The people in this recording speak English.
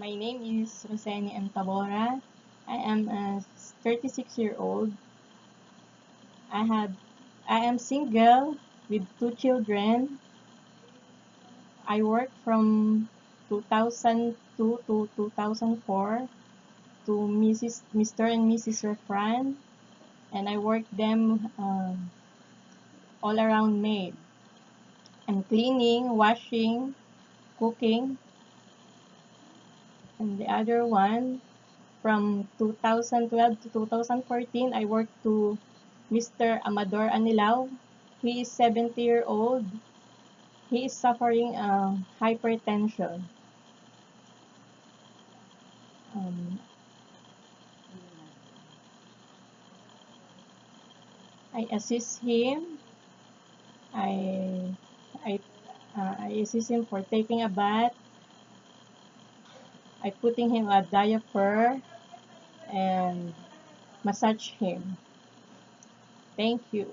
My name is Roseni M. Tabora. I am a 36-year-old. I am single with 2 children. I work from 2002 to 2004 to Mr. and Mrs. Refran, and I work them all around maid. I'm cleaning, washing, cooking, and the other one from 2012 to 2014, I worked to Mr. Amador Anilao. He is 70-year-old. He is suffering hypertension. Um, I assist him. I I I assist him for taking a bath. I putting him a diaper and massage him. Thank you.